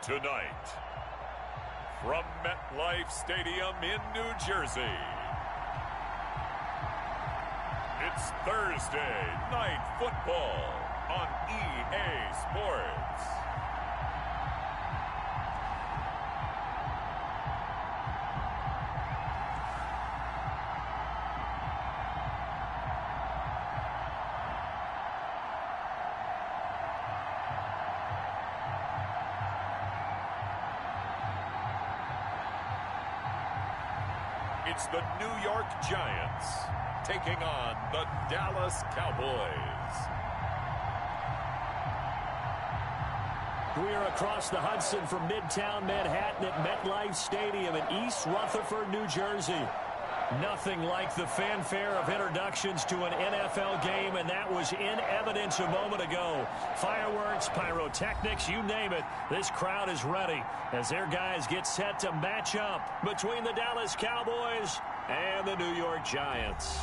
Tonight, from MetLife Stadium in New Jersey, it's Thursday Night Football on EA Sports. It's the New York Giants taking on the Dallas Cowboys. We are across the Hudson from Midtown Manhattan at MetLife Stadium in East Rutherford, New Jersey. Nothing like the fanfare of introductions to an NFL game, and that was in evidence a moment ago. Fireworks, pyrotechnics, you name it. This crowd is ready as their guys get set to match up between the Dallas Cowboys and the New York Giants.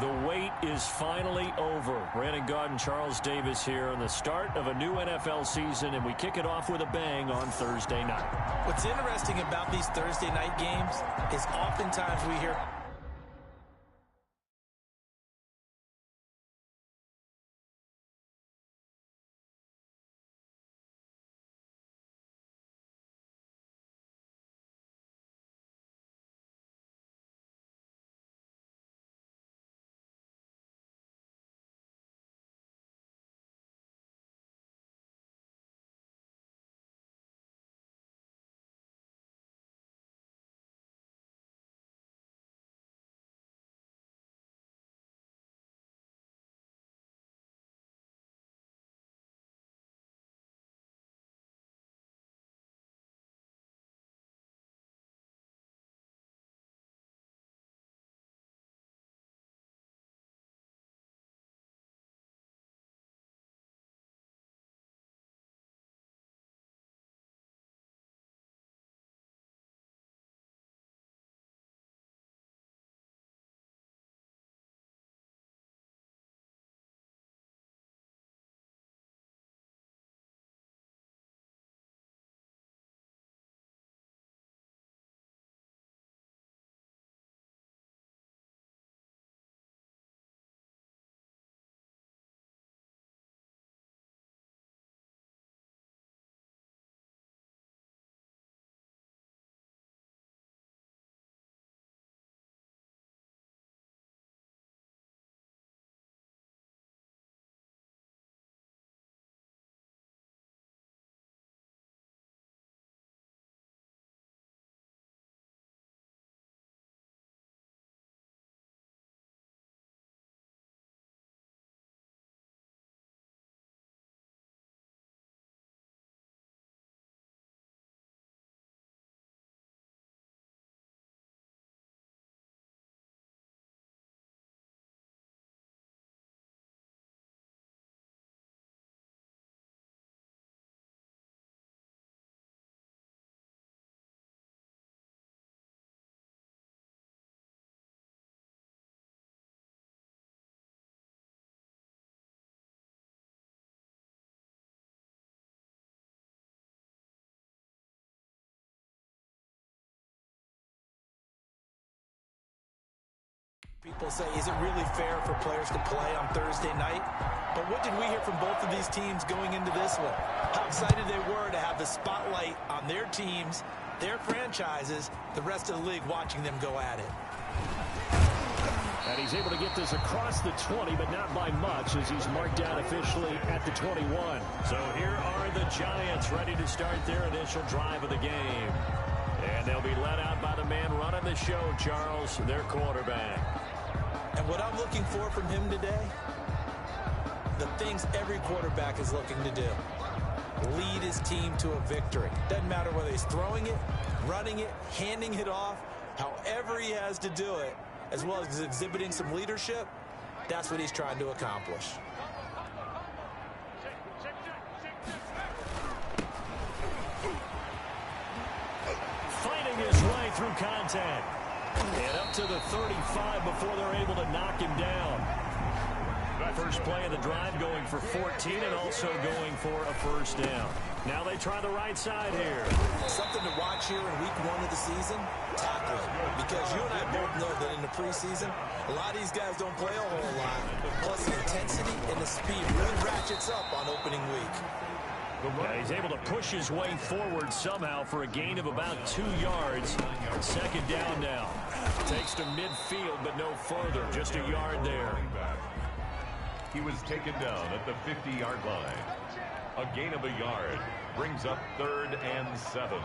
The wait is finally over. Brandon Gaudin and Charles Davis here on the start of a new NFL season, and we kick it off with a bang on Thursday night. What's interesting about these Thursday night games is oftentimes we hear people say, is it really fair for players to play on Thursday night? But what did we hear from both of these teams going into this one? How excited they were to have the spotlight on their teams, their franchises, the rest of the league watching them go at it. And he's able to get this across the 20, but not by much, as he's marked down officially at the 21. So here are the Giants ready to start their initial drive of the game. And they'll be led out by the man running the show, Charles, their quarterback. And what I'm looking for from him today, the things every quarterback is looking to do. Lead his team to a victory. Doesn't matter whether he's throwing it, running it, handing it off, however he has to do it, as well as exhibiting some leadership, that's what he's trying to accomplish. Fighting his way through contact. And up to the 35 before they're able to knock him down. First play of the drive going for 14 and also going for a first down. Now they try the right side here. Something to watch here in week 1 of the season, tackling. Because you and I both know that in the preseason, a lot of these guys don't play a whole lot. Plus the intensity and the speed really ratchets up on opening week. Yeah, he's able to push his way forward somehow for a gain of about 2 yards. Second down now. Takes to midfield, but no further. Just a yard there. He was taken down at the 50-yard line. A gain of a yard brings up 3rd and 7.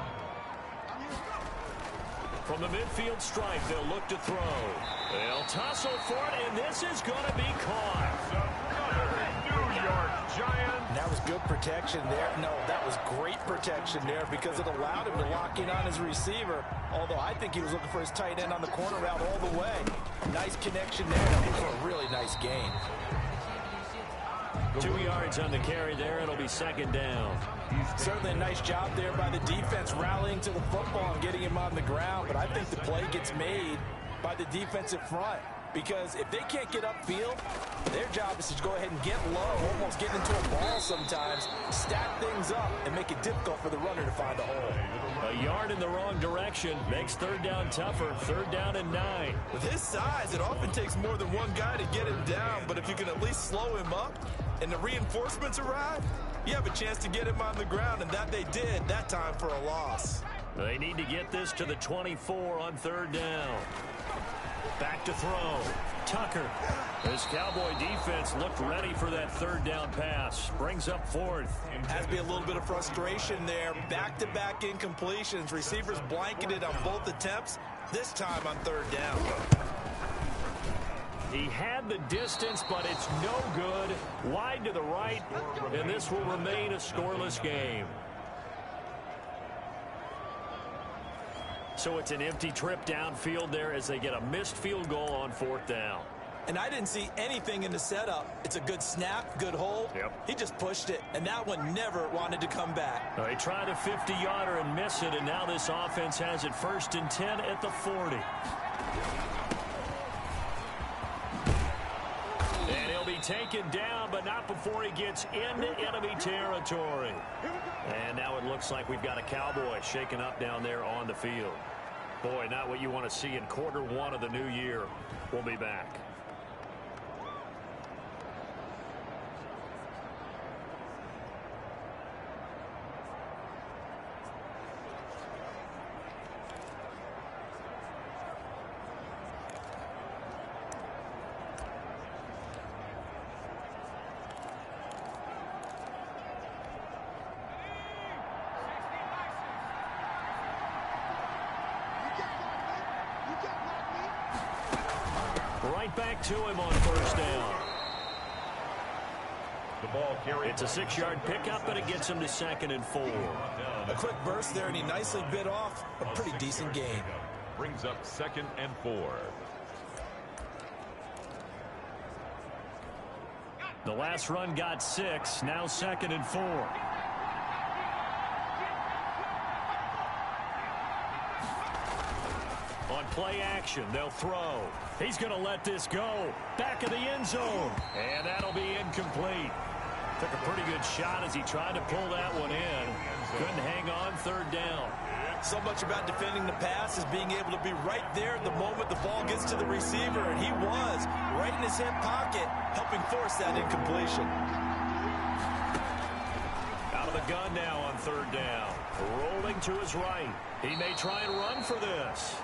From the midfield stripe, they'll look to throw. They'll tussle for it, and this is going to be caught. Another New York Giant. And that was good protection there. No, that was great protection there because it allowed him to lock in on his receiver. Although I think he was looking for his tight end on the corner route all the way. Nice connection there for a really nice gain. 2 yards on the carry there. It'll be second down. Certainly a nice job there by the defense rallying to the football and getting him on the ground. But I think the play gets made by the defensive front. Because if they can't get upfield, their job is to go ahead and get low, almost get into a ball sometimes, stack things up, and make it difficult for the runner to find a hole. A yard in the wrong direction makes third down tougher. 3rd down and 9. With his size, it often takes more than one guy to get him down. But if you can at least slow him up and the reinforcements arrive, you have a chance to get him on the ground, and that they did that time for a loss. They need to get this to the 24 on 3rd down. Back to throw. Tucker. This Cowboy defense looked ready for that 3rd down pass. Brings up 4th. Has to be a little bit of frustration there. Back-to-back incompletions. Receivers blanketed on both attempts. This time on 3rd down. He had the distance, but it's no good. Wide to the right, and this will remain a scoreless game. So it's an empty trip downfield there as they get a missed field goal on 4th down. And I didn't see anything in the setup. It's a good snap, good hold. Yep. He just pushed it, and that one never wanted to come back. They tried a 50-yarder and miss it, and now this offense has it 1st and 10 at the 40. And he'll be taken down, but not before he gets into enemy territory. And now it looks like we've got a Cowboy shaken up down there on the field. Boy, not what you want to see in quarter 1 of the new year. We'll be back. Right back to him on 1st down. The ball carried. It's a 6-yard pickup, and it gets him to 2nd and 4. A quick burst there, and he nicely bit off a pretty decent gain. Brings up 2nd and 4. The last run got 6, now 2nd and 4. On play action, they'll throw. He's going to let this go. Back of the end zone. And that'll be incomplete. Took a pretty good shot as he tried to pull that one in. Couldn't hang on 3rd down. So much about defending the pass is being able to be right there at the moment the ball gets to the receiver, and he was right in his hip pocket, helping force that incompletion. Out of the gun now on 3rd down. Rolling to his right. He may try and run for this.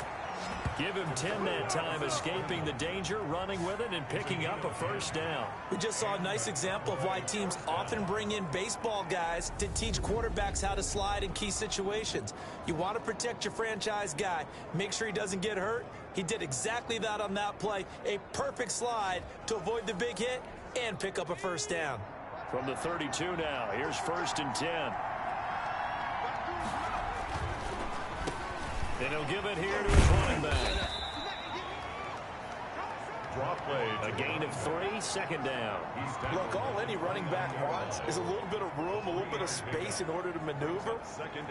Give him 10 that time, escaping the danger, running with it, and picking up a 1st down. We just saw a nice example of why teams often bring in baseball guys to teach quarterbacks how to slide in key situations. You want to protect your franchise guy. Make sure he doesn't get hurt. He did exactly that on that play. A perfect slide to avoid the big hit and pick up a 1st down. From the 32 now, here's 1st and 10. And he'll give it here to his running back. Draw play A gain of 3, second down. Look, all any running back wants is a little bit of room, a little bit of space in order to maneuver.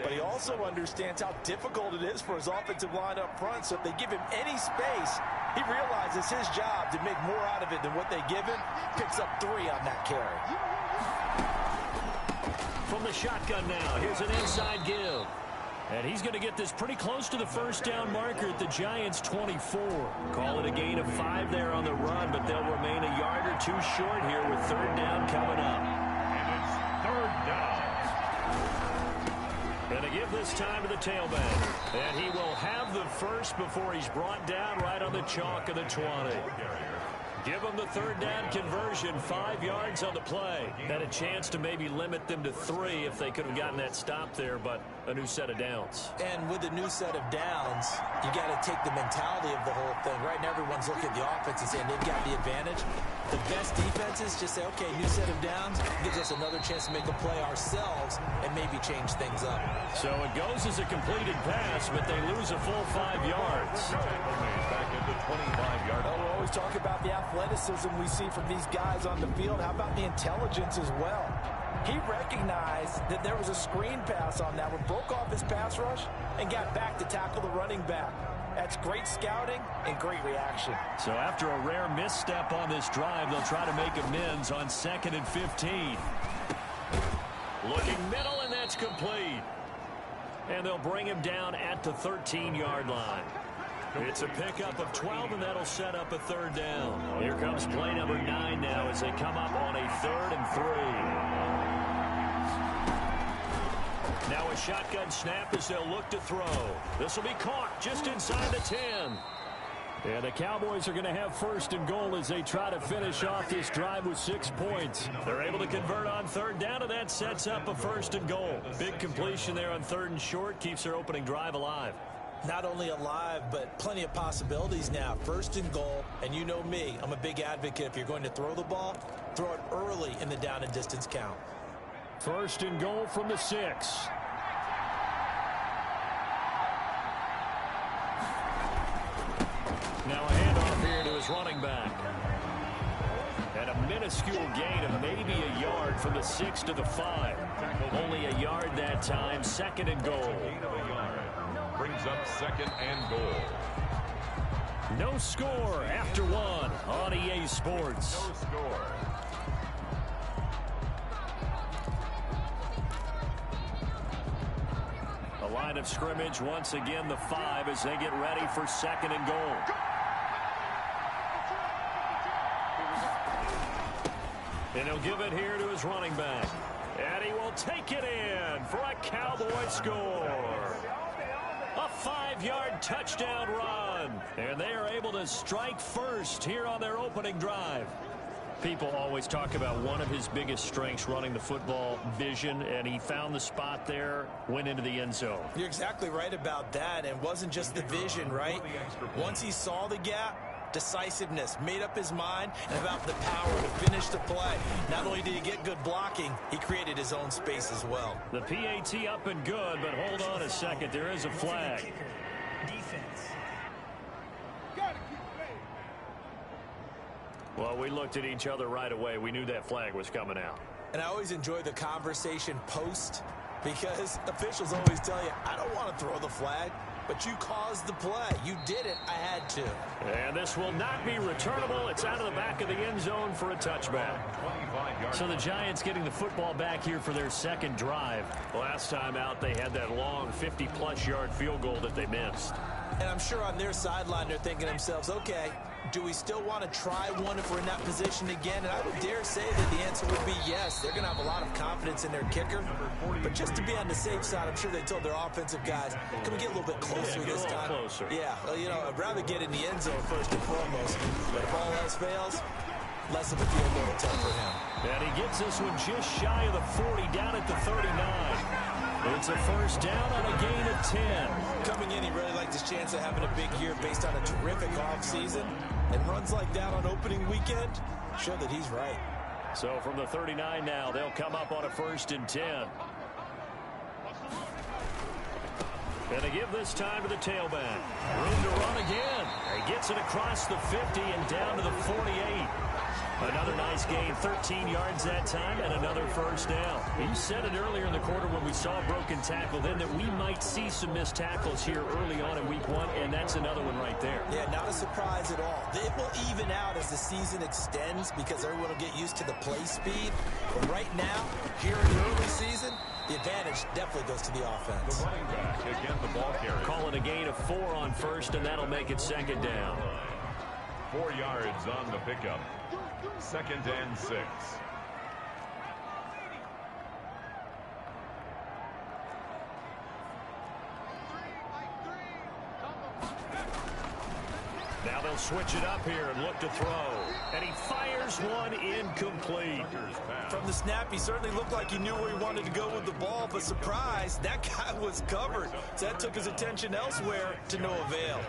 But he also understands how difficult it is for his offensive line up front. So if they give him any space, he realizes his job to make more out of it than what they give him. Picks up 3 on that carry. From the shotgun now, here's an inside give. And he's going to get this pretty close to the first down marker at the Giants' 24. Call it a gain of 5 there on the run, but they'll remain a yard or 2 short here with third down coming up. And it's third down. Going to give this time to the tailback. And he will have the first before he's brought down right on the chalk of the 20. Give them the third down conversion, 5 yards on the play. Had a chance to maybe limit them to 3 if they could have gotten that stop there, but a new set of downs. And with a new set of downs, you got to take the mentality of the whole thing. Right now, everyone's looking at the offense and saying they've got the advantage. The best defenses just say, okay, new set of downs gives us another chance to make a play ourselves and maybe change things up. So it goes as a completed pass, but they lose a full 5 yards. Back into 25-yard. We'll always talk about the athleticism we see from these guys on the field. How about the intelligence as well? He recognized that there was a screen pass on that one, broke off his pass rush, and got back to tackle the running back. That's great scouting and great reaction. So after a rare misstep on this drive, they'll try to make amends on 2nd and 15. Looking middle, and that's complete. And they'll bring him down at the 13-yard line. It's a pickup of 12, and that'll set up a third down. Here comes play number 9 now as they come up on a 3rd and 3. Now a shotgun snap as they'll look to throw. This will be caught just inside the 10. And the Cowboys are going to have 1st and goal as they try to finish off this drive with 6 points. They're able to convert on 3rd down, and that sets up a 1st and goal. Big completion there on 3rd and short keeps their opening drive alive. Not only alive, but plenty of possibilities now. 1st and goal, and you know me, I'm a big advocate. If you're going to throw the ball, throw it early in the down and distance count. 1st and goal from the 6. Now a handoff here to his running back. And a minuscule gain of maybe a yard from the 6 to the 5. Only a yard that time, 2nd and goal. Brings up 2nd and goal. No score after 1 on EA Sports. No score. The line of scrimmage once again the 5 as they get ready for 2nd and goal. And he'll give it here to his running back. And he will take it in for a Cowboy score. A 5-yard touchdown run. And they are able to strike first here on their opening drive. People always talk about one of his biggest strengths, running the football, vision, and he found the spot there, went into the end zone. You're exactly right about that, and it wasn't just the vision, right? Once he saw the gap, decisiveness, made up his mind, and about the power to finish the play. Not only did he get good blocking, he created his own space as well. The PAT up and good, but hold on a second. There is a flag. Defense. Well, we looked at each other right away. We knew that flag was coming out. And I always enjoy the conversation post because officials always tell you, I don't want to throw the flag, but you caused the play. You did it. I had to. And this will not be returnable. It's out of the back of the end zone for a touchback. So the Giants getting the football back here for their 2nd drive. Last time out, they had that long 50-plus yard field goal that they missed. And I'm sure on their sideline, they're thinking to themselves, okay, do we still want to try one if we're in that position again? And I would dare say that the answer would be yes. They're going to have a lot of confidence in their kicker. But just to be on the safe side, I'm sure they told their offensive guys, can we get a little bit closer this time? Closer. Yeah, well, you know, I'd rather get in the end zone first and foremost. But if all else fails, less of a field goal attempt for him. And he gets this one just shy of the 40, down at the 39. It's a 1st down on a gain of 10. Coming in, he really liked his chance of having a big year based on a terrific offseason. And runs like that on opening weekend show that he's right. So from the 39 now, they'll come up on a 1st and 10. And to give this time to the tailback. Room to run again. He gets gets it across the 50 and down to the 48. Another nice gain, 13 yards that time, and another first down. You said it earlier in the quarter when we saw a broken tackle then that we might see some missed tackles here early on in week 1, and that's another one right there. Yeah, not a surprise at all. It will even out as the season extends because everyone will get used to the play speed. But right now, here in the early season, the advantage definitely goes to the offense. The running back, again, the ball carrier. Calling a gain of 4 on first, and that'll make it second down. 4 yards on the pickup. 2nd and 6. Now they'll switch it up here and look to throw. And he fires one incomplete. From the snap, he certainly looked like he knew where he wanted to go with the ball, but surprise, that guy was covered. So that took his attention elsewhere to no avail.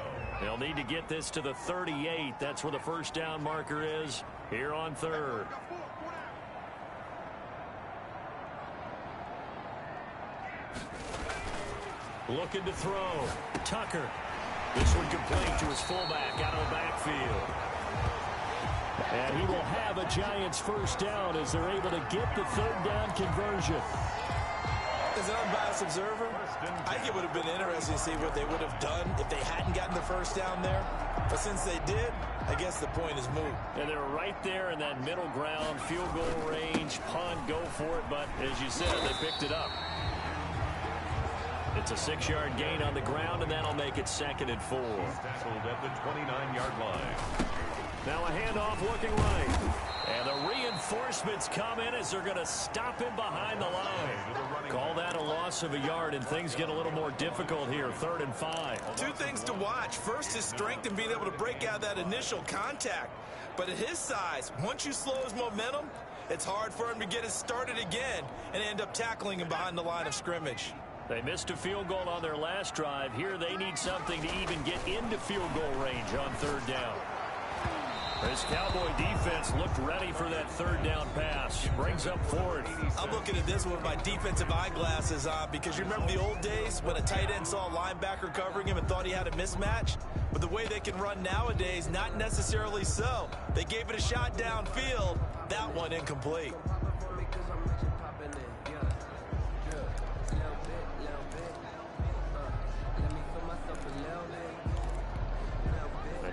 They'll need to get this to the 38. That's where the first down marker is here on 3rd. Looking to throw. Tucker. This one complete to his fullback out of the backfield. And he will have a Giants first down as they're able to get the 3rd down conversion. As an unbiased observer, I think it would have been interesting to see what they would have done if they hadn't gotten the first down there. But since they did, I guess the point is moot. And they're right there in that middle ground, field goal range, punt, go for it. But as you said, they picked it up. It's a 6-yard gain on the ground, and that'll make it 2nd and 4. Tackled at the 29-yard line. Now a handoff looking right. And the reinforcements come in as they're going to stop him behind the line. Call that a loss of a yard, and things get a little more difficult here. 3rd and 5. 2 things to watch. First, his strength in being able to break out that initial contact. But at his size, once you slow his momentum, it's hard for him to get it started again and end up tackling him behind the line of scrimmage. They missed a field goal on their last drive. Here they need something to even get into field goal range on 3rd down. This Cowboy defense looked ready for that 3rd down pass. Brings up 4th. I'm looking at this with my defensive eyeglasses on because you remember the old days when a tight end saw a linebacker covering him and thought he had a mismatch? But the way they can run nowadays, not necessarily so. They gave it a shot downfield. That one incomplete.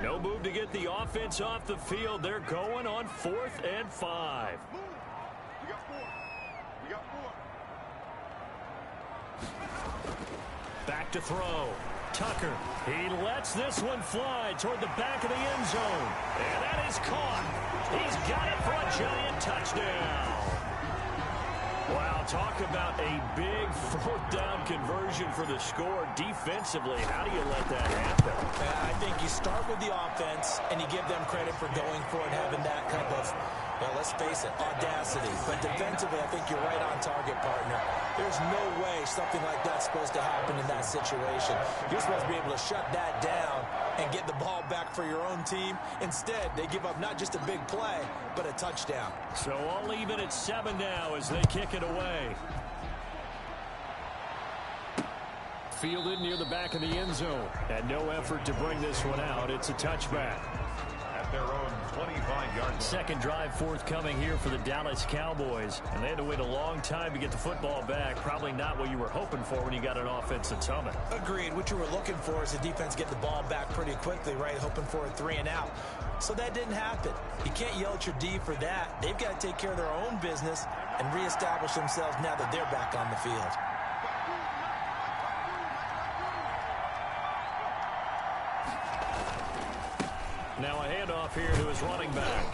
No move to get the offense off the field. They're going on 4th and 5. Back to throw. Tucker. He lets this one fly toward the back of the end zone. And that is caught. He's got it for a Giant touchdown. Wow, talk about a big 4th down conversion for the score. Defensively, how do you let that happen? I think you start with the offense and you give them credit for going for it, having that kind of, well, let's face it, audacity. But defensively, I think you're right on target, partner. There's no way something like that's supposed to happen in that situation. You're supposed to be able to shut that down and get the ball back for your own team. Instead, they give up not just a big play, but a touchdown. So all even at 7 now as they kick it away. Fielded near the back of the end zone. And no effort to bring this one out. It's a touchback. At their own 25-yard line. Second drive forthcoming here for the Dallas Cowboys. And they had to wait a long time to get the football back. Probably not what you were hoping for when you got an offense that's humming. Agreed. What you were looking for is the defense get the ball back pretty quickly, right? Hoping for a 3 and out. So that didn't happen. You can't yell at your D for that. They've got to take care of their own business and reestablish themselves now that they're back on the field. Now a handoff here to his running back.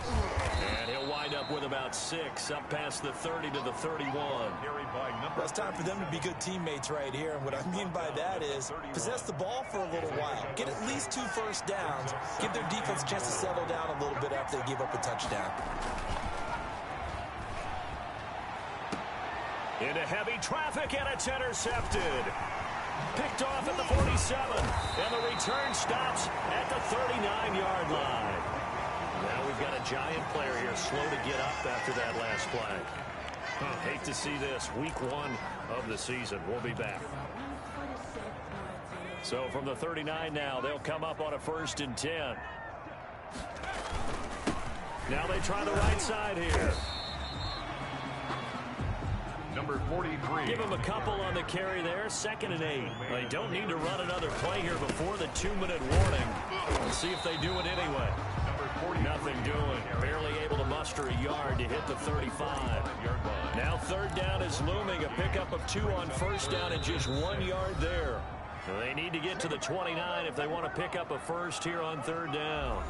And he'll wind up with about 6, up past the 30 to the 31. Well, it's time for them to be good teammates right here. And what I mean by that is possess the ball for a little while. Get at least 2 first downs. Give their defense a chance to settle down a little bit after they give up a touchdown. Into heavy traffic, and it's intercepted. Picked off at the 47, and the return stops at the 39-yard line. Now we've got a Giant player here slow to get up after that last play. Hate to see this. Week 1 of the season. We'll be back. So from the 39 now, they'll come up on a 1st and 10. Now they try the right side here. Number 43. Give them a couple on the carry there. 2nd and 8. They don't need to run another play here before the 2-minute warning. Let's see if they do it anyway. Nothing doing. Barely able to muster a yard to hit the 35. Now 3rd down is looming. A pickup of 2 on 1st down and just 1 yard there. They need to get to the 29 if they want to pick up a 1st here on 3rd down.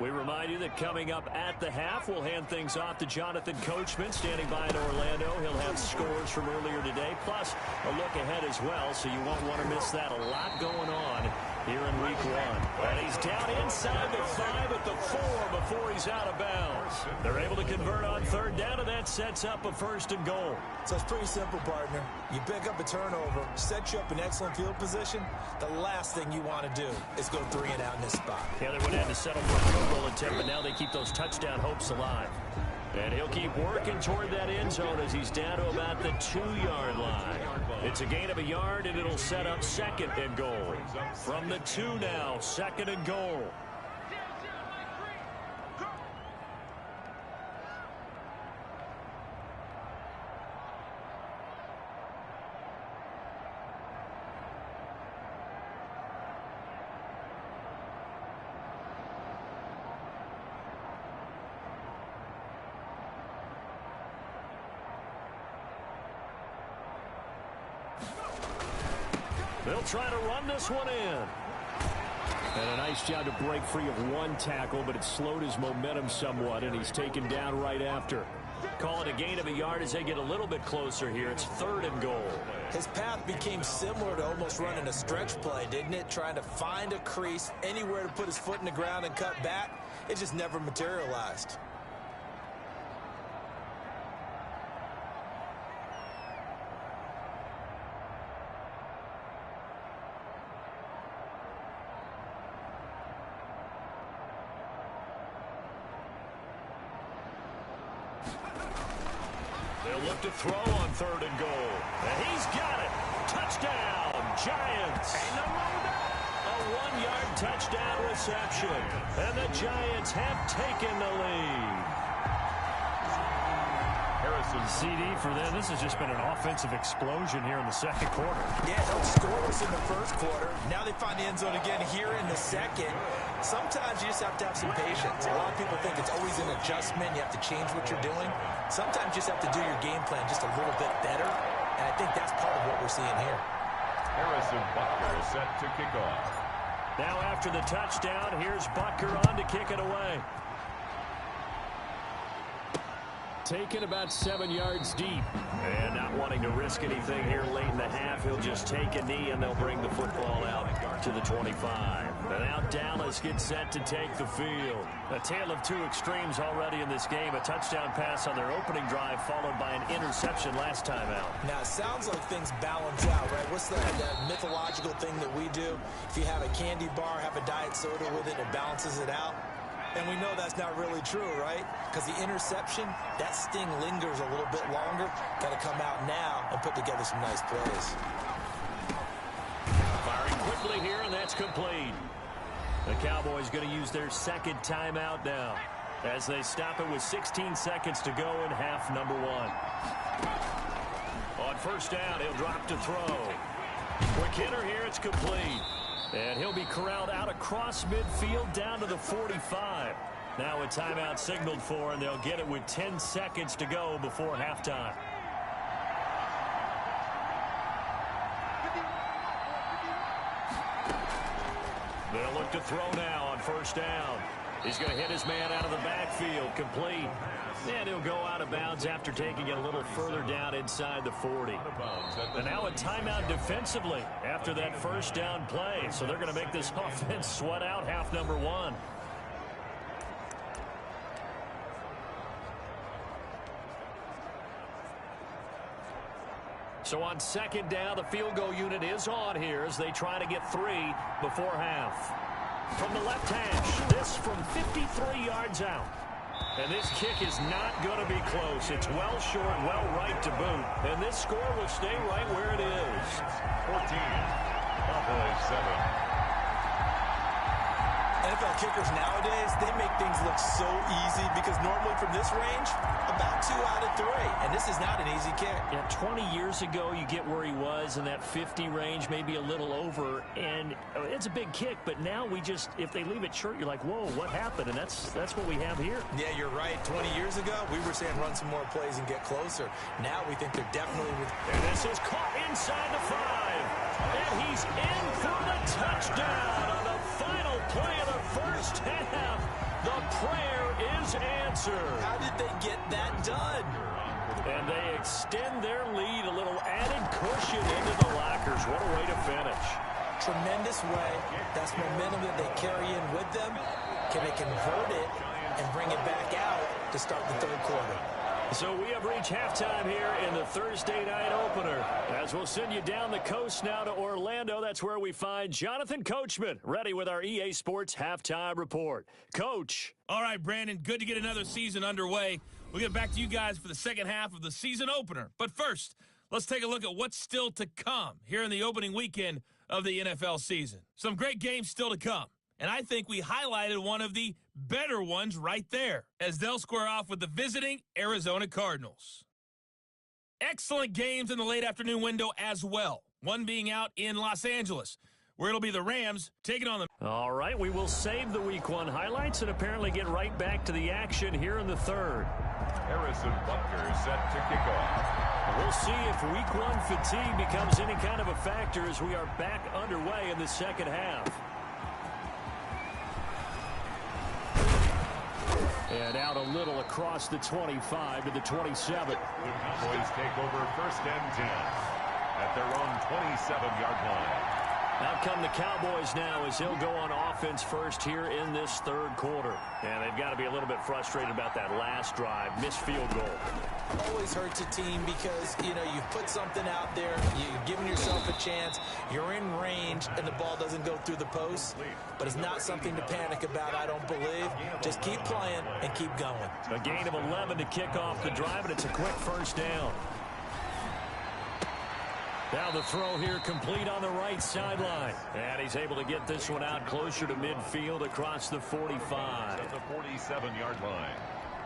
We remind you that coming up at the half, we'll hand things off to Jonathan Coachman, standing by in Orlando. He'll have scores from earlier today, plus a look ahead as well, so you won't want to miss that. A lot going on here in week 1. And he's down inside the 5 at the 4 before he's out of bounds. They're able to convert on 3rd down, and that sets up a 1st and goal. So it's pretty simple, partner. You pick up a turnover, set you up in excellent field position. The last thing you want to do is go 3 and out in this spot. Yeah, they would have to settle for a field goal attempt, but now they keep those touchdown hopes alive. And he'll keep working toward that end zone as he's down to about the 2-yard line. It's a gain of a yard, and it'll set up 2nd and goal. From the 2 now, 2nd and goal. They'll try to run this one in. And a nice job to break free of 1 tackle, but it slowed his momentum somewhat, and he's taken down right after. Call it a gain of a yard as they get a little bit closer here. It's 3rd and goal. His path became similar to almost running a stretch play, didn't it? Trying to find a crease, anywhere to put his foot in the ground and cut back. It just never materialized. They'll look to throw on 3rd and goal. And he's got it. Touchdown, Giants. A 1-yard touchdown reception. And the Giants have taken the lead. CD for them. This has just been an offensive explosion here in the 2nd quarter. Yeah, no scoreless in the 1st quarter. Now they find the end zone again here in the 2nd. Sometimes you just have to have some patience. A lot of people think it's always an adjustment. You have to change what you're doing. Sometimes you just have to do your game plan just a little bit better. And I think that's part of what we're seeing here. Harrison Butker is set to kick off. Now after the touchdown, here's Butker on to kick it away. Taken about 7 yards deep. And not wanting to risk anything here late in the half, he'll just take a knee and they'll bring the football out to the 25. And now Dallas gets set to take the field. A tale of 2 extremes already in this game. A touchdown pass on their opening drive followed by an interception last time out. Now, it sounds like things balance out, right? What's that mythological thing that we do? If you have a candy bar, have a diet soda with it, it balances it out. And we know that's not really true, right? Because the interception, that sting lingers a little bit longer. Got to come out now and put together some nice plays. Firing quickly here, and that's complete. The Cowboys going to use their 2nd timeout now as they stop it with 16 seconds to go in half number 1. On 1st down, he'll drop to throw. Quick hitter here, it's complete. And he'll be corralled out across midfield down to the 45. Now a timeout signaled for, and they'll get it with 10 seconds to go before halftime. They'll look to throw now on 1st down. He's going to hit his man out of the backfield, complete. And he'll go out of bounds after taking it a little further down inside the 40. And now a timeout defensively after that 1st down play. So they're going to make this offense sweat out half number 1. So on second down, the field goal unit is on here as they try to get 3 before half. From the left hash, this from 53 yards out. And this kick is not going to be close. It's well short, well right to boot. And this score will stay right where it is. 14. Cowboys 7. NFL kickers nowadays, they make things look so easy because normally from this range, about 2 out of 3. And this is not an easy kick. Yeah, 20 years ago, you get where he was in that 50 range, maybe a little over. And it's a big kick, but now we just, if they leave it short, you're like, whoa, what happened? And that's what we have here. Yeah, you're right. 20 years ago, we were saying run some more plays and get closer. Now we think they're definitely with. And this is caught inside the 5. And he's in for the touchdown on the final play of the first half. The prayer is answered. How did they get that done? And they extend their lead, a little added cushion into the lockers. What a way to finish. Tremendous way. That's momentum that they carry in with them. Can they convert it and bring it back out to start the third quarter? So we have reached halftime here in the Thursday night opener. As we'll send you down the coast now to Orlando, that's where we find Jonathan Coachman, ready with our EA Sports Halftime Report. Coach. All right, Brandon, good to get another season underway. We'll get back to you guys for the second half of the season opener. But first, let's take a look at what's still to come here in the opening weekend of the NFL season. Some great games still to come. And I think we highlighted one of the better ones right there as they'll square off with the visiting Arizona Cardinals. Excellent games in the late afternoon window as well. One being out in Los Angeles, where it'll be the Rams taking on the... All right, we will save the Week 1 highlights and apparently get right back to the action here in the third. Harrison Butker set to kick off. We'll see if Week 1 fatigue becomes any kind of a factor as we are back underway in the second half. And out a little across the 25 to the 27. The Cowboys take over first and 10 at their own 27-yard line. Out come the Cowboys now as he'll go on offense first here in this third quarter. And they've got to be a little bit frustrated about that last drive, missed field goal. Always hurts a team because, you know, you put something out there, you're giving yourself a chance, you're in range, and the ball doesn't go through the post. But it's not something to panic about, I don't believe. Just keep playing and keep going. A gain of 11 to kick off the drive, and it's a quick first down. Now the throw here complete on the right sideline. And he's able to get this one out closer to midfield across the 45. At the 47-yard line.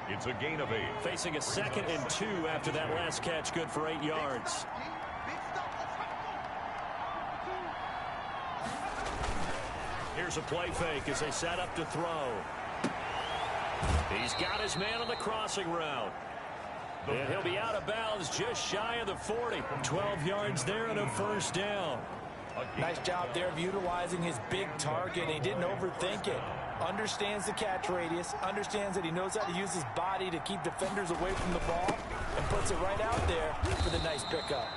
It's a gain of 8. Facing a 2nd and 2 after that last catch, good for 8 yards. Here's a play fake as they set up to throw. He's got his man on the crossing route. And he'll be out of bounds just shy of the 40. 12 yards there and a first down. Nice job there of utilizing his big target. He didn't overthink it. Understands the catch radius. Understands that he knows how to use his body to keep defenders away from the ball. And puts it right out there for the nice pickup.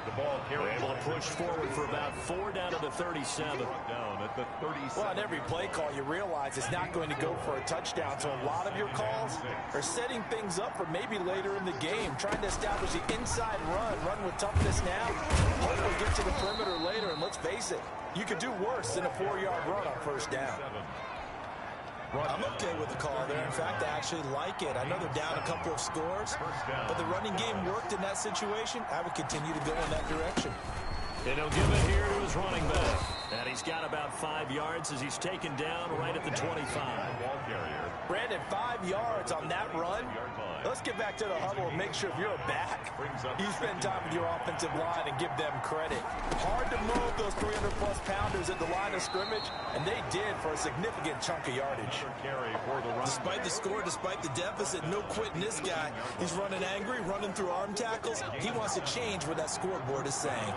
The ball carried. Able to push forward for about 4 down to the 37. Down at the 37. Well, on every play call, you realize it's not going to go for a touchdown. So a lot of your calls are setting things up for maybe later in the game, trying to establish the inside run with toughness now. Hopefully get to the perimeter later, and let's face it, you could do worse than a 4-yard run on first down. I'm okay with the call there. In fact, I actually like it. I know they're down a couple of scores, but the running game worked in that situation. I would continue to go in that direction. And he'll give it here to his running back. And he's got about 5 yards as he's taken down right at the 25. Brandon, 5 yards on that run. Let's get back to the huddle and make sure if you're a back, you spend time with your offensive line and give them credit. Hard to move those 300-plus pounders at the line of scrimmage, and they did for a significant chunk of yardage. Despite the score, despite the deficit, no quitting this guy. He's running angry, running through arm tackles. He wants to change what that scoreboard is saying.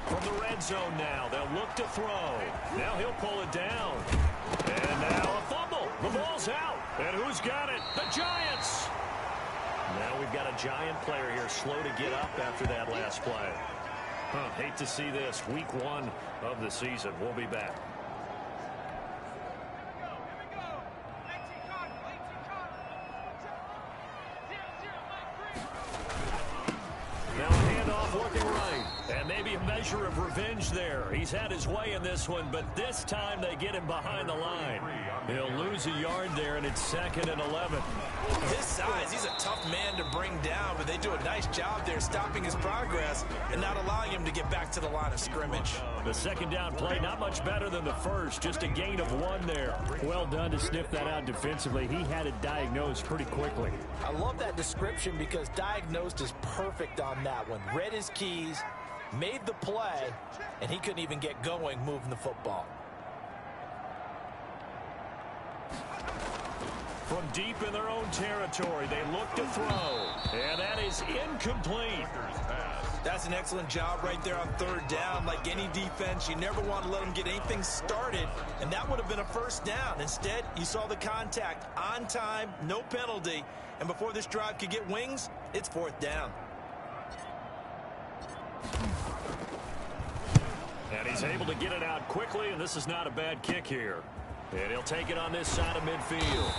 From the red zone now, they'll look to throw. Now he'll pull it down. And now a fumble. The ball's out. And who's got it? The Giants. Now we've got a Giant player here slow to get up after that last play. Hate to see this. Week 1 of the season. We'll be back. measure of revenge there. He's had his way in this one, but this time they get him behind the line. He'll lose a yard there, and it's 2nd and 11. His size, he's a tough man to bring down, but they do a nice job there stopping his progress and not allowing him to get back to the line of scrimmage. The second down play, not much better than the first, just a gain of 1 there. Well done to sniff that out defensively. He had it diagnosed pretty quickly. I love that description because diagnosed is perfect on that one. Read his keys, made the play, and he couldn't even get going moving the football. From deep in their own territory, they look to throw, and that is incomplete. That's an excellent job right there on 3rd down. Like any defense, you never want to let them get anything started, and that would have been a 1st down. Instead, you saw the contact on time, no penalty, and before this drive could get wings, it's 4th down. And he's able to get it out quickly, and this is not a bad kick here. And he'll take it on this side of midfield.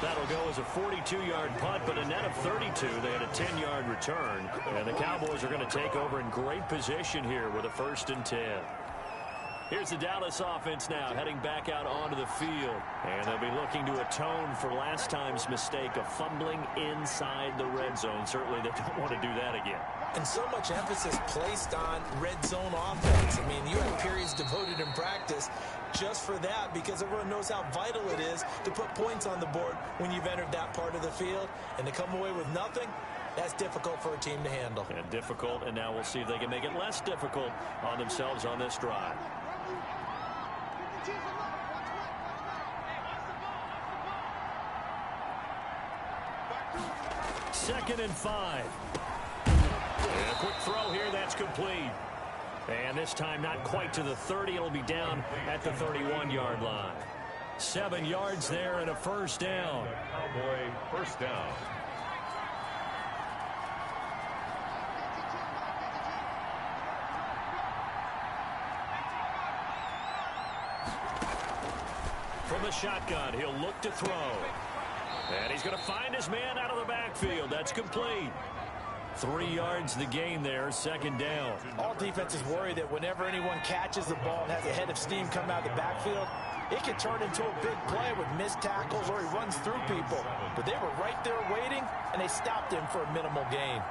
That'll go as a 42-yard punt, but a net of 32. They had a 10-yard return. And the Cowboys are going to take over in great position here with a 1st and 10. Here's the Dallas offense now heading back out onto the field. And they'll be looking to atone for last time's mistake of fumbling inside the red zone. Certainly they don't want to do that again. And so much emphasis placed on red zone offense. I mean, you have periods devoted in practice just for that because everyone knows how vital it is to put points on the board when you've entered that part of the field. And to come away with nothing, that's difficult for a team to handle. And difficult, and now we'll see if they can make it less difficult on themselves on this drive. Second and 5. And a quick throw here, that's complete. And this time not quite to the 30. It'll be down at the 31-yard line. 7 yards there and a 1st down. Cowboy 1st down. From the shotgun, he'll look to throw. And he's going to find his man out of the backfield. That's complete. 3 yards the gain there, 2nd down. All defenses worry that whenever anyone catches the ball and has a head of steam come out of the backfield, it can turn into a big play with missed tackles or he runs through people. But they were right there waiting, and they stopped him for a minimal gain.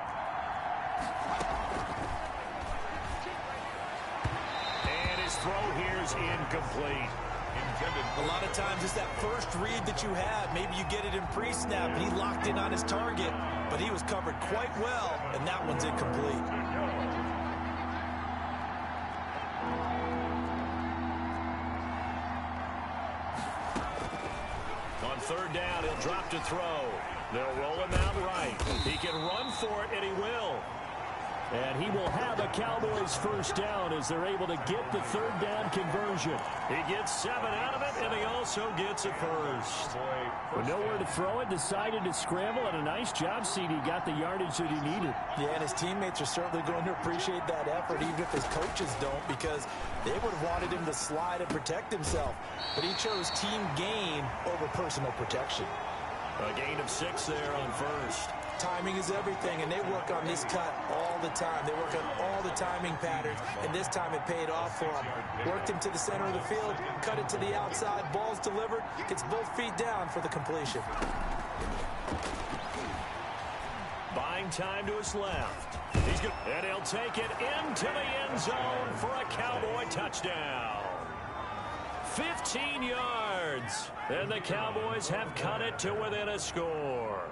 And his throw here is incomplete. A lot of times it's that first read that you have. Maybe you get it in pre-snap, and he locked in on his target, but he was covered quite well, and that one's incomplete. On 3rd down, he'll drop to throw. They'll roll him out right. He can run for it, and he will. And he will have a Cowboys 1st down as they're able to get the 3rd down conversion. He gets 7 out of it, and he also gets a 1st. With nowhere to throw it, decided to scramble, and a nice job, CD. Got the yardage that he needed. Yeah, and his teammates are certainly going to appreciate that effort, even if his coaches don't, because they would have wanted him to slide and protect himself. But he chose team gain over personal protection. A gain of 6 there on 1st. Timing is everything, and they work on this cut all the time. They work on all the timing patterns, and this time it paid off for him. Worked him to the center of the field, cut it to the outside, ball's delivered, gets both feet down for the completion. Buying time to his left. He's good, and he'll take it into the end zone for a Cowboy touchdown. 15 yards, and the Cowboys have cut it to within a score.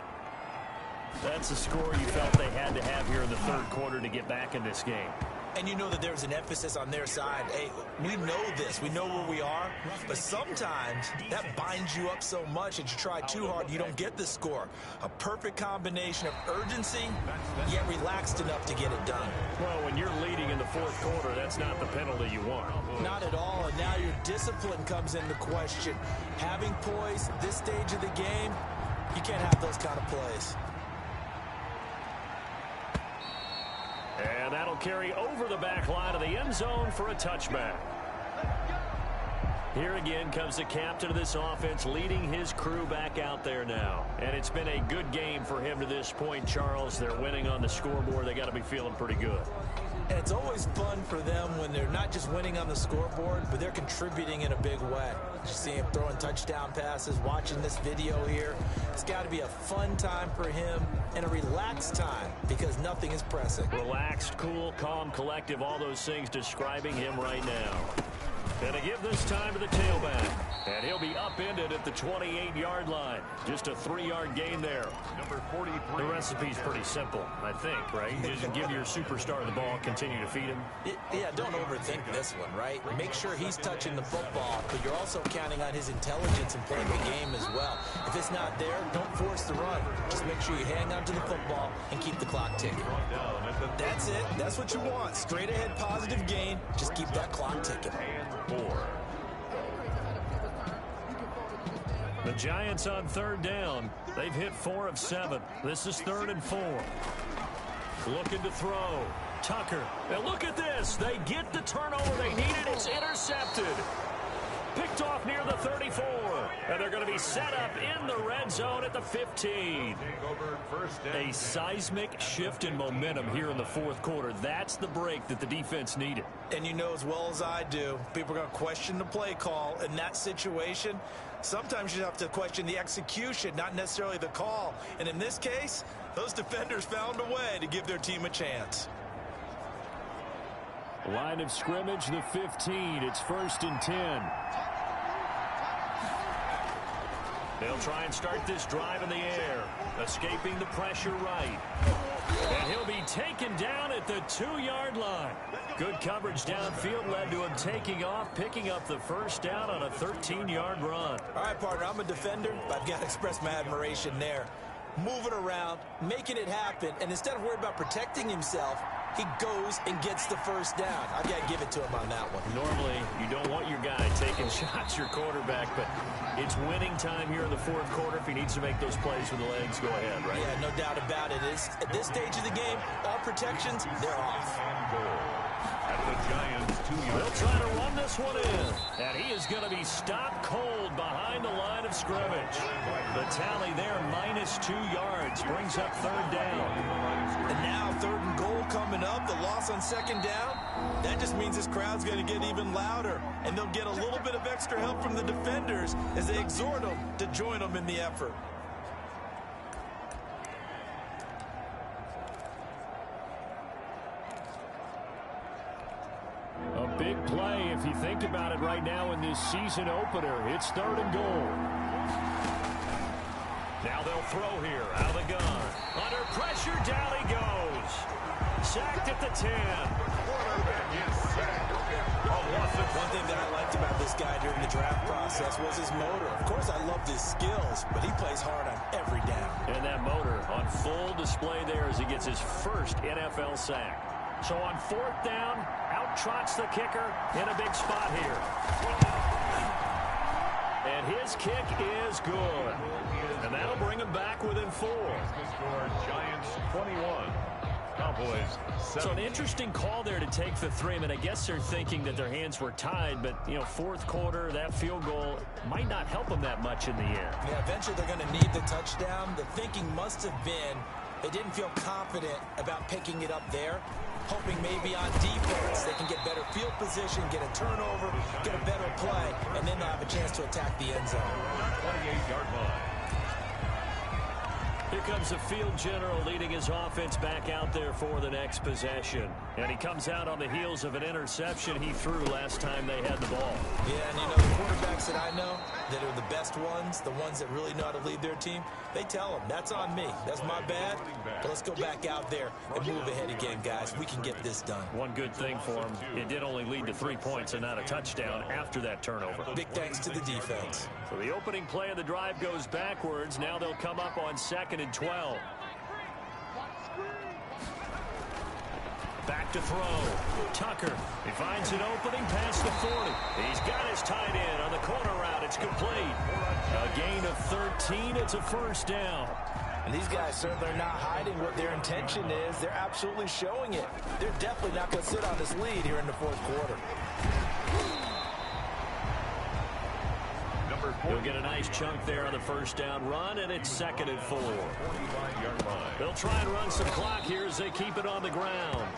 That's a score you felt they had to have here in the 3rd quarter to get back in this game. And you know that there's an emphasis on their side. Hey, we know this. We know where we are. But sometimes that binds you up so much that you try too hard, you don't get the score. A perfect combination of urgency, yet relaxed enough to get it done. Well, when you're leading in the 4th quarter, that's not the penalty you want. Not at all. And now your discipline comes into question. Having poise this stage of the game, you can't have those kind of plays. And that'll carry over the back line of the end zone for a touchback. Here again comes the captain of this offense leading his crew back out there now. And it's been a good game for him to this point, Charles. They're winning on the scoreboard. They got to be feeling pretty good. And for them when they're not just winning on the scoreboard, but they're contributing in a big way. Just seeing him throwing touchdown passes, watching this video here. It's got to be a fun time for him and a relaxed time because nothing is pressing. Relaxed, cool, calm, collective, all those things describing him right now. And to give this time to the tailback. And he'll be upended at the 28-yard line. Just a 3-yard gain there. Number 43. The recipe's pretty simple, I think, right? You just give your superstar the ball, continue to feed him. Yeah, don't overthink this one, right? Make sure he's touching the football, but you're also counting on his intelligence in playing the game as well. If it's not there, don't force the run. Just make sure you hang on to the football and keep the clock ticking. That's it. That's what you want. Straight ahead positive gain. Just keep that clock ticking. And 4. The Giants on 3rd down. They've hit 4 of 7. This is 3rd and 4. Looking to throw. Tucker. Now look at this. They get the turnover they needed. It's intercepted. Picked off near the 34. And they're going to be set up in the red zone at the 15. A seismic shift in momentum here in the 4th quarter. That's the break that the defense needed. And you know as well as I do, people are going to question the play call in that situation. Sometimes you have to question the execution, not necessarily the call. And in this case, those defenders found a way to give their team a chance. Line of scrimmage, the 15. It's 1st and 10. They'll try and start this drive in the air, escaping the pressure right. And he'll be taken down at the 2-yard line. Good coverage downfield led to him taking off, picking up the 1st down on a 13-yard run. All right, partner, I'm a defender, but I've got to express my admiration there. Moving around, making it happen, and instead of worried about protecting himself, he goes and gets the 1st down. I've got to give it to him on that one. Normally, you don't want your guy taking shots, your quarterback, but it's winning time here in the 4th quarter. If he needs to make those plays with the legs, go ahead, right? Yeah, no doubt about it. At this stage of the game, all protections, they're off. At the Giants' 2-yard. They'll try to run this one in. And he is going to be stopped cold behind the line of scrimmage. The tally there, -2 yards, brings up 3rd down. And now 3rd and goal coming up. The loss on 2nd down. That just means this crowd's going to get even louder. And they'll get a little bit of extra help from the defenders as they exhort them to join them in the effort. A big play if you think about it right now in this season opener. It's 3rd and goal. Now they'll throw here out of the gun. Under pressure, down he goes. Sacked at the 10. One thing that I liked about this guy during the draft process was his motor. Of course, I loved his skills, but he plays hard on every down. And that motor on full display there as he gets his 1st NFL sack. So on 4th down, out trots the kicker in a big spot here. And his kick is good. And that'll bring him back within 4. Giants 21. Cowboys 7. So an interesting call there to take the 3. I mean, I guess they're thinking that their hands were tied, but, you know, 4th quarter, that field goal might not help them that much in the end. Yeah, eventually they're going to need the touchdown. The thinking must have been they didn't feel confident about picking it up there, hoping maybe on defense they can get better field position, get a turnover, get a better play, and then they'll have a chance to attack the end zone. 28-yard line. Here comes the field general leading his offense back out there for the next possession. And he comes out on the heels of an interception he threw last time they had the ball. Yeah, and you know, the quarterbacks that I know that are the best ones, the ones that really know how to lead their team, they tell them, that's on me. That's my bad. But let's go back out there and move ahead again, guys. We can get this done. One good thing for him, it did only lead to 3 points and not a touchdown after that turnover. Big thanks to the defense. So the opening play of the drive goes backwards. Now they'll come up on 2nd and 12. Back to throw. Tucker. He finds an opening past the 40. He's got his tight end on the corner route. It's complete. A gain of 13. It's a 1st down. And these guys certainly are not hiding what their intention is. They're absolutely showing it. They're definitely not going to sit on this lead here in the 4th quarter. He'll get a nice chunk there on the 1st down run, and it's 2nd and 4. They'll try and run some clock here as they keep it on the ground.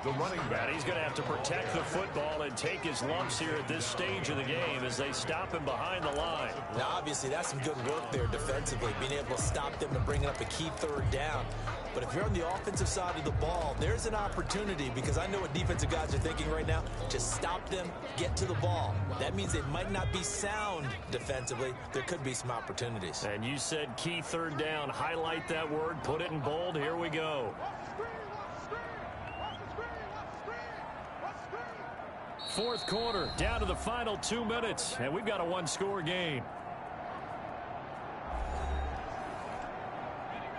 the running back. And he's going to have to protect the football and take his lumps here at this stage of the game as they stop him behind the line. Now, obviously, that's some good work there defensively, being able to stop them and bringing up a key third down. But if you're on the offensive side of the ball, there's an opportunity, because I know what defensive guys are thinking right now. Just stop them, get to the ball. That means they might not be sound defensively. There could be some opportunities. And you said key third down. Highlight that word. Put it in bold. Here we go. Fourth quarter, down to the final 2 minutes, and we've got a one-score game.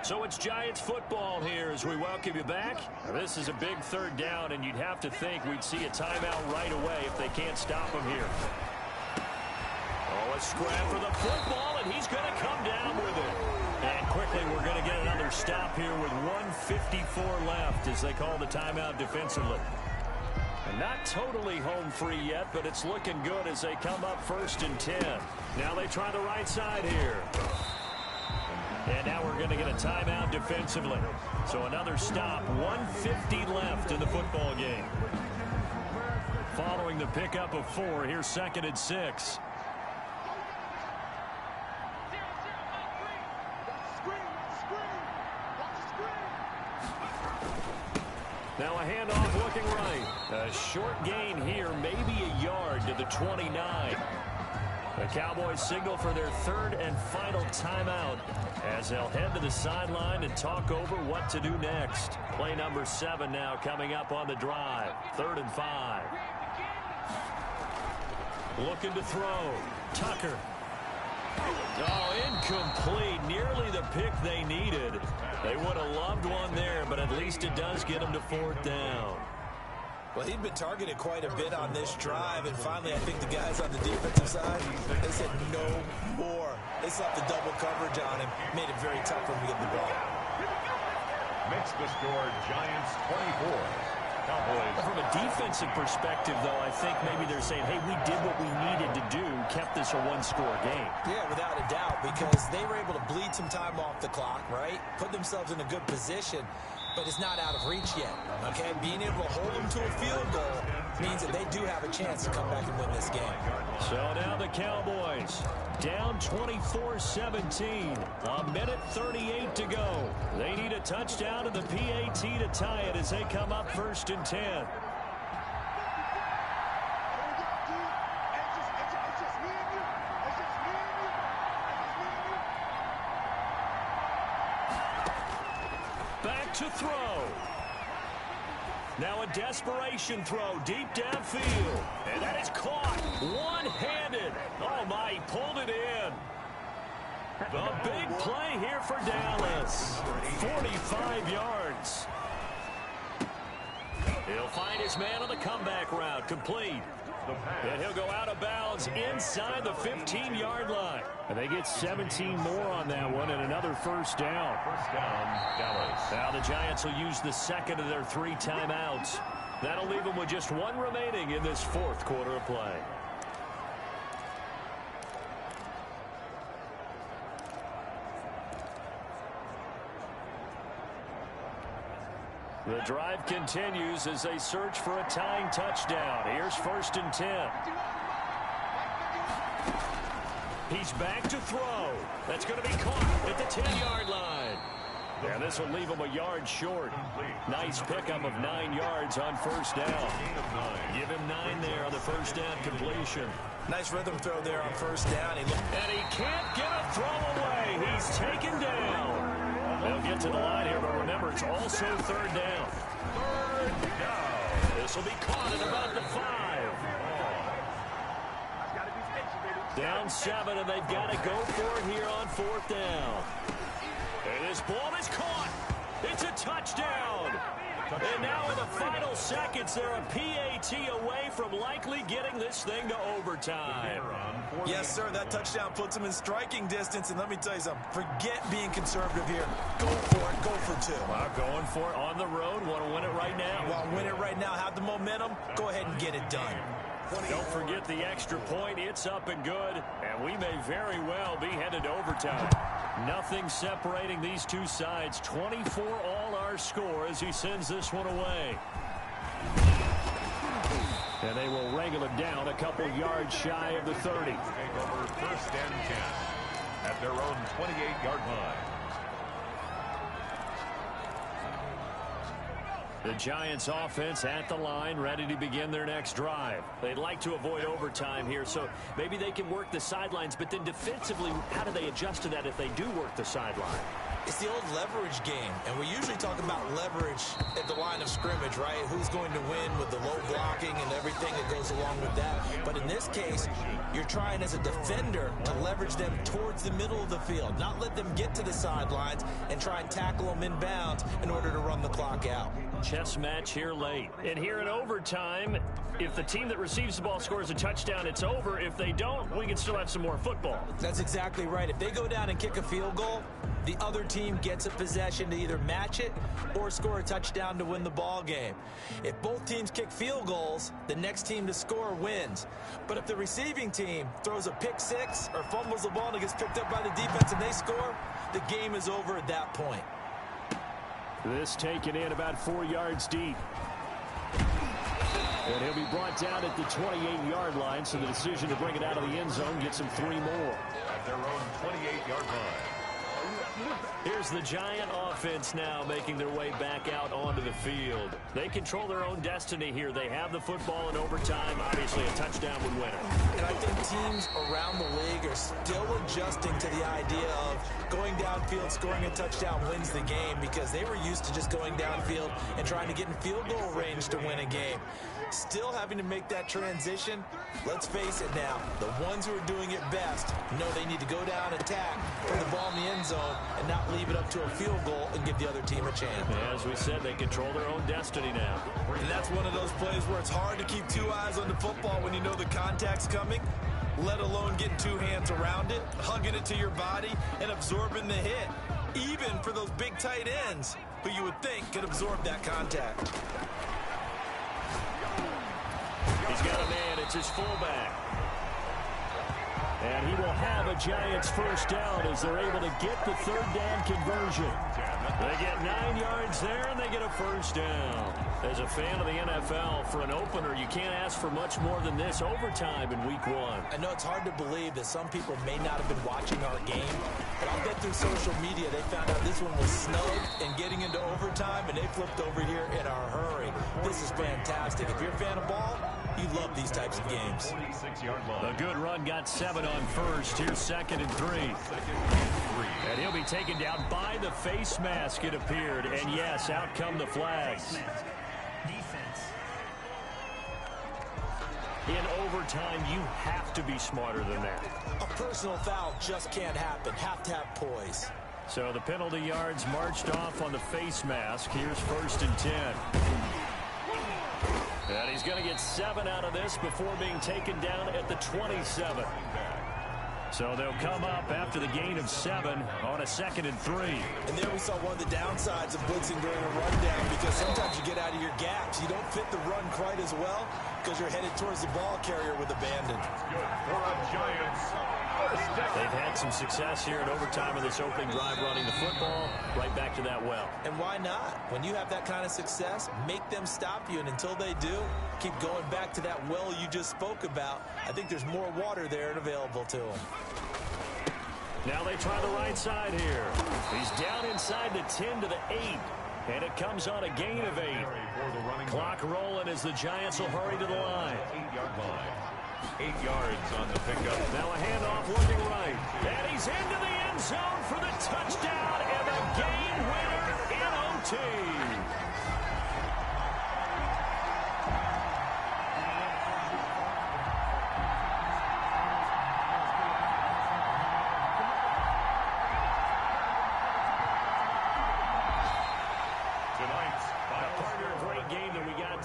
So it's Giants football here as we welcome you back. This is a big third down, and you'd have to think we'd see a timeout right away if they can't stop him here. Oh, a scrap for the football, and he's going to come down with it. And quickly, we're going to get another stop here with 1:54 left as they call the timeout defensively. And not totally home free yet, but it's looking good as they come up 1st and 10. Now they try the right side here. And now we're going to get a timeout defensively. So another stop, 1:50 left in the football game. Following the pickup of 4, here's 2nd and 6. Now a handoff looking right. A short gain here, maybe a yard to the 29. The Cowboys signal for their 3rd and final timeout as they'll head to the sideline and talk over what to do next. Play number 7 now coming up on the drive. 3rd and 5. Looking to throw. Tucker. Oh, incomplete. Nearly the pick they needed. They would have loved one there, but at least it does get them to 4th down. Well, he'd been targeted quite a bit on this drive, and finally I think the guys on the defensive side, they said no more. They slapped the double coverage on him, made it very tough for him to get the ball. Makes the score Giants 24. Cowboys. From a defensive perspective, though, I think maybe they're saying, hey, we did what we needed to do, kept this a one-score game. Yeah, without a doubt, because they were able to bleed some time off the clock, right? Put themselves in a good position, but it's not out of reach yet, okay? Being able to hold them to a field goal means that they do have a chance to come back and win this game. So now the Cowboys down 24-17. A minute 38 to go. They need a touchdown and the PAT to tie it as they come up 1st and 10. Back to throw. Now a desperation throw deep downfield. And that is caught one-handed. Oh, my, he pulled it in. The big play here for Dallas. 45 yards. He'll find his man on the comeback route. Complete. And he'll go out of bounds inside the 15-yard line. And they get 17 more on that one and another 1st down. 1st down, Dallas. Now the Giants will use the 2nd of their 3 timeouts. That'll leave them with just 1 remaining in this 4th quarter of play. The drive continues as they search for a tying touchdown. Here's 1st and 10. He's back to throw. That's going to be caught at the 10-yard line. And this will leave him a yard short. Nice pickup of 9 yards on 1st down. Give him 9 there on the 1st down completion. Nice rhythm throw there on 1st down. And he can't get a throw away. He's taken down. They'll get to the line here, but remember, it's also 3rd down. 3rd down. This will be caught at about the 5. Down 7, and they've got to go for it here on 4th down. And this ball is caught. It's a touchdown. And now in the final seconds, they're a PAT away from likely getting this thing to overtime. Yes, sir, that touchdown puts them in striking distance. And let me tell you something, forget being conservative here. Go for it, go for 2. Wow, going for it on the road. Want to win it right now? Want to win it right now, have the momentum, go ahead and get it done. Don't forget the extra point. It's up and good, and we may very well be headed to overtime. Nothing separating these two sides. 24 all our score as he sends this one away. And they will wrangle it down a couple yards shy of the 30. Take over 1st and 10 at their own 28-yard line. The Giants offense at the line, ready to begin their next drive. They'd like to avoid overtime here, so maybe they can work the sidelines, but then defensively, how do they adjust to that if they do work the sideline? It's the old leverage game, and we usually talk about leverage at the line of scrimmage, right? Who's going to win with the low blocking and everything that goes along with that. But in this case, you're trying as a defender to leverage them towards the middle of the field, not let them get to the sidelines and try and tackle them inbounds in order to run the clock out. Chess match here late. And here in overtime, if the team that receives the ball scores a touchdown, it's over. If they don't, we can still have some more football. That's exactly right. If they go down and kick a field goal, the other team gets a possession to either match it or score a touchdown to win the ball game. If both teams kick field goals, the next team to score wins. But if the receiving team throws a pick six or fumbles the ball and it gets picked up by the defense and they score, the game is over at that point. This taken in about 4 yards deep. And he'll be brought down at the 28-yard line, so the decision to bring it out of the end zone gets him 3 more. At their own 28-yard line. Here's the Giant offense now making their way back out onto the field. They control their own destiny here. They have the football in overtime. Obviously, a touchdown would win it. And I think teams around the league are still adjusting to the idea of going downfield, scoring a touchdown wins the game, because they were used to just going downfield and trying to get in field goal range to win a game. Still having to make that transition. Let's face it now, the ones who are doing it best know they need to go down, attack, put the ball in the end zone, and not leave it up to a field goal and give the other team a chance. As we said, they control their own destiny now. And that's one of those plays where it's hard to keep 2 eyes on the football when you know the contact's coming, let alone getting 2 hands around it, hugging it to your body, and absorbing the hit, even for those big tight ends who you would think could absorb that contact. He's got a man. It's his fullback. And he will have a Giants first down as they're able to get the 3rd down conversion. They get 9 yards there, and they get a first down. As a fan of the NFL, for an opener, you can't ask for much more than this overtime in Week 1. I know it's hard to believe that some people may not have been watching our game, but I'll bet through social media they found out this one was snug and getting into overtime, and they flipped over here in a hurry. This is fantastic. If you're a fan of ball, you love these types of games. A good run got 7 on first. Here's 2nd and 3. And he'll be taken down by the face mask, it appeared. And yes, out come the flags. In overtime, you have to be smarter than that. A personal foul just can't happen. Have to have poise. So the penalty yards marched off on the face mask. Here's 1st and 10. And he's going to get 7 out of this before being taken down at the 27. So they'll come up after the gain of 7 on a 2nd and 3. And there we saw one of the downsides of blitzing during a rundown, because sometimes you get out of your gaps. You don't fit the run quite as well because you're headed towards the ball carrier with abandon. Good for a Giants. They've had some success here in overtime in this opening drive running the football right back to that well. And why not? When you have that kind of success, make them stop you, and until they do, keep going back to that well you just spoke about. I think there's more water there and available to them. Now they try the right side here. He's down inside the 10 to the 8. And it comes on a gain of 8. Clock rolling as the Giants will hurry to the line. 8-yard line. 8 yards on the pickup. Now a handoff looking right. And he's into the end zone for the touchdown and the game winner in OT.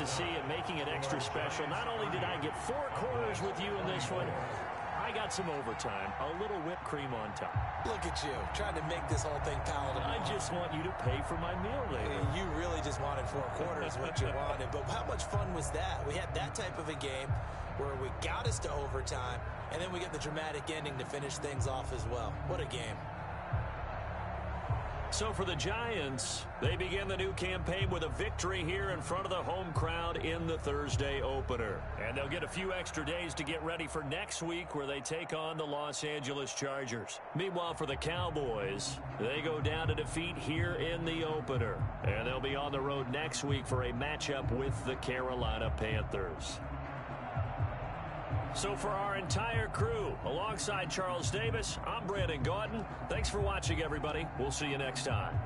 See it, making it extra special. Not only did I get 4 quarters with you in this one, I got some overtime, a little whipped cream on top. Look at you, trying to make this whole thing palatable. I just want you to pay for my meal later. You really just wanted 4 quarters, what you wanted. But how much fun was that? We had that type of a game where we got us to overtime, and then we get the dramatic ending to finish things off as well. What a game. So for the Giants, they begin the new campaign with a victory here in front of the home crowd in the Thursday opener. And they'll get a few extra days to get ready for next week where they take on the Los Angeles Chargers. Meanwhile, for the Cowboys, they go down to defeat here in the opener. And they'll be on the road next week for a matchup with the Carolina Panthers. So for our entire crew, alongside Charles Davis, I'm Brandon Gaudin. Thanks for watching, everybody. We'll see you next time.